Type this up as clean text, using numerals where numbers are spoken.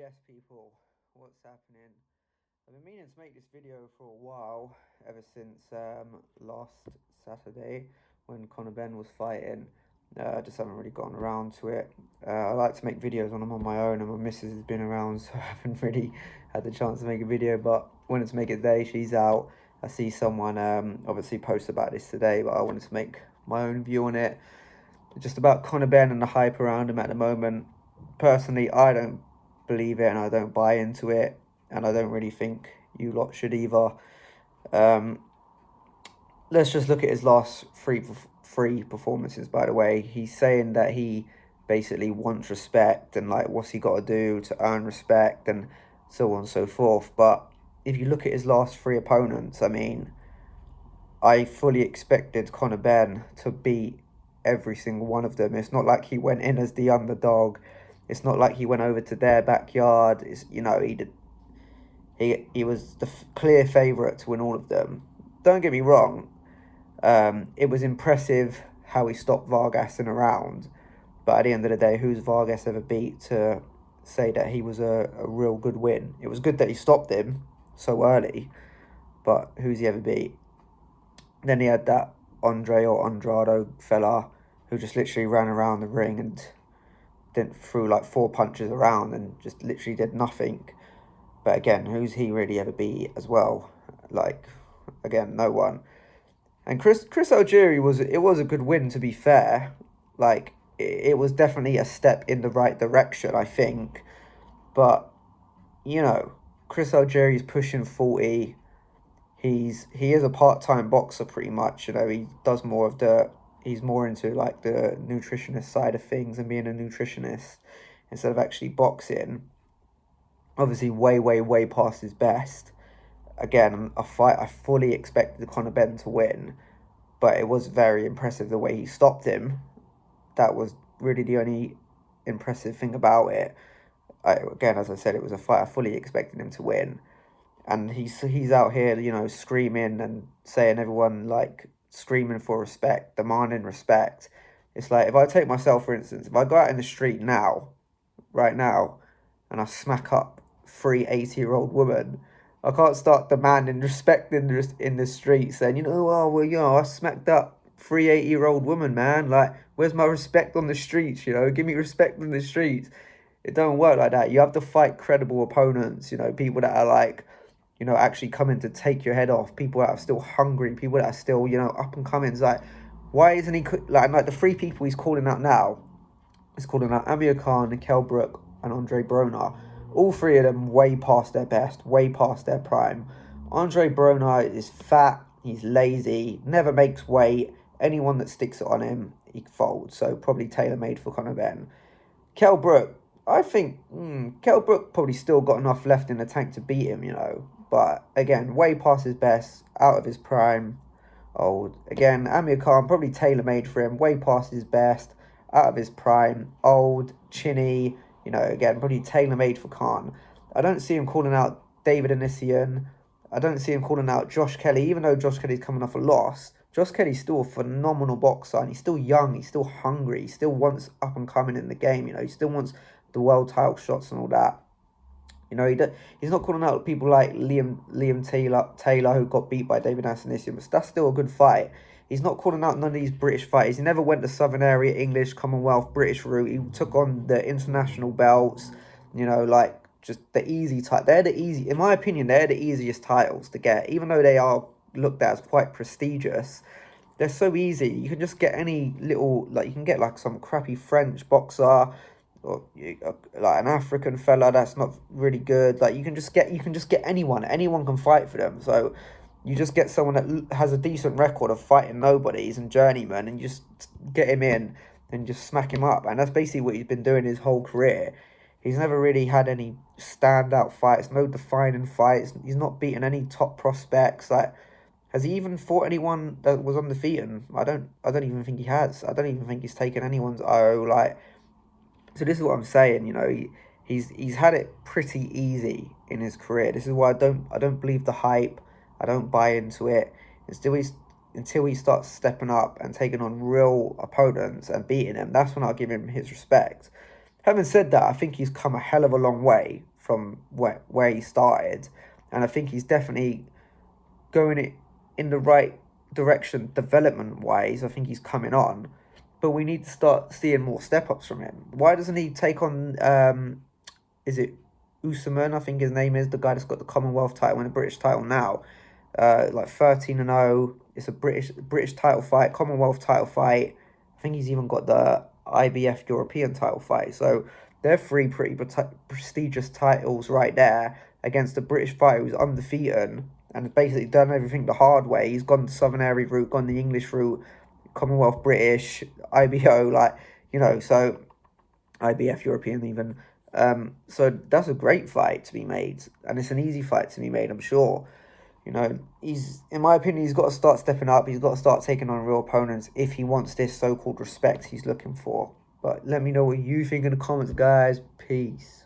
Yes, people, what's happening? I've been meaning to make this video for a while, ever since last Saturday when Conor Benn was fighting. I just haven't really gotten around to it. I like to make videos when I'm on my own, and my missus has been around, so I haven't really had the chance to make a video. But wanted to make it today. She's out. I see someone obviously post about this today, but I wanted to make my own view on it. Just about Conor Benn and the hype around him at the moment. Personally, I don't believe it and I don't buy into it, and I don't really think you lot should either. Um, let's just look at his last three performances. By the way, he's saying that he basically wants respect and like what's he got to do to earn respect and so on and so forth. But if you look at his last three opponents, I mean, I fully expected Conor Benn to beat every single one of them. It's not like he went in as the underdog. It's not like he went over to their backyard. It's, you know, he was the clear favourite to win all of them. Don't get me wrong. It was impressive how he stopped Vargas in a round. But at the end of the day, who's Vargas ever beat to say that he was a real good win? It was good that he stopped him so early, but who's he ever beat? Then he had that Andre or Andrade fella who just literally ran around the ring and threw like 4 punches around and just literally did nothing. But again, who's he really ever beat as well? Like, again, no one. And Chris Algieri was a good win, to be fair. Like, it was definitely a step in the right direction, I think. But, you know, Chris Algieri's pushing 40. He is a part-time boxer pretty much. You know, he does more of he's more into like the nutritionist side of things and being a nutritionist instead of actually boxing. Obviously, way past his best. Again, a fight I fully expected Conor Benn to win, but it was very impressive the way he stopped him. That was really the only impressive thing about it. Again, as I said, it was a fight I fully expected him to win. And he's out here, you know, screaming and saying everyone, like, screaming for respect, demanding respect. It's like, if I take myself, for instance, if I go out in the street now, right now, and I smack up 3 80-year-old women, I can't start demanding respect in the street, saying, you know, oh, well, you know, I smacked up 3 80-year-old woman, man. Like, where's my respect on the streets, you know? Give me respect in the streets. It don't work like that. You have to fight credible opponents, you know, people that are like, you know, actually coming to take your head off, people that are still hungry, people that are still, you know, up and coming. It's like, why isn't he, like the 3 people he's calling out now, he's calling out Amir Khan, Kell Brook, and Andre Broner. All 3 of them way past their best, way past their prime. Andre Broner is fat, he's lazy, never makes weight. Anyone that sticks it on him, he folds. So probably tailor-made for Conor Benn. Kell Brook, I think Kell Brook probably still got enough left in the tank to beat him, you know. But again, way past his best, out of his prime, old. Again, Amir Khan, probably tailor-made for him, way past his best, out of his prime, old, chinny, you know, again, probably tailor-made for Khan. I don't see him calling out David Anissian. I don't see him calling out Josh Kelly, even though Josh Kelly's coming off a loss. Josh Kelly's still a phenomenal boxer, and he's still young, he's still hungry, he still wants up and coming in the game, you know, he still wants the world title shots and all that. You know, he's not calling out people like Liam Taylor who got beat by David Anissian, but that's still a good fight. He's not calling out none of these British fighters. He never went the Southern Area, English, Commonwealth, British route. He took on the international belts, you know, like just the easy type. They're the easy, in my opinion, they're the easiest titles to get, even though they are looked at as quite prestigious. They're so easy. You can just get any little, like, you can get like some crappy French boxer, or like an African fella that's not really good. Like, you can just get anyone can fight for them. So you just get someone that has a decent record of fighting nobodies and journeymen, and you just get him in and just smack him up. And that's basically what he's been doing his whole career. He's never really had any standout fights, no defining fights. He's not beaten any top prospects. Like, has he even fought anyone that was undefeated? I don't even think he has. I don't even think he's taken anyone's O. Like, so this is what I'm saying, you know, he's had it pretty easy in his career. This is why I don't believe the hype. I don't buy into it. Until he starts stepping up and taking on real opponents and beating them, that's when I'll give him his respect. Having said that, I think he's come a hell of a long way from where he started, and I think he's definitely going it in the right direction development wise. I think he's coming on, but we need to start seeing more step ups from him. Why doesn't he take on is it Usman? I think his name is, the guy that's got the Commonwealth title and the British title now. Like 13-0. It's a British title fight, Commonwealth title fight. I think he's even got the IBF European title fight. So they're three pretty prestigious titles right there against a British fighter who's undefeated and has basically done everything the hard way. He's gone the Southern Area route, gone the English route, Commonwealth British, IBO, like, you know, so IBF European even. So that's a great fight to be made, and it's an easy fight to be made, I'm sure. You know, in my opinion, he's got to start stepping up. He's got to start taking on real opponents if he wants this so-called respect he's looking for. But let me know what you think in the comments, guys. Peace.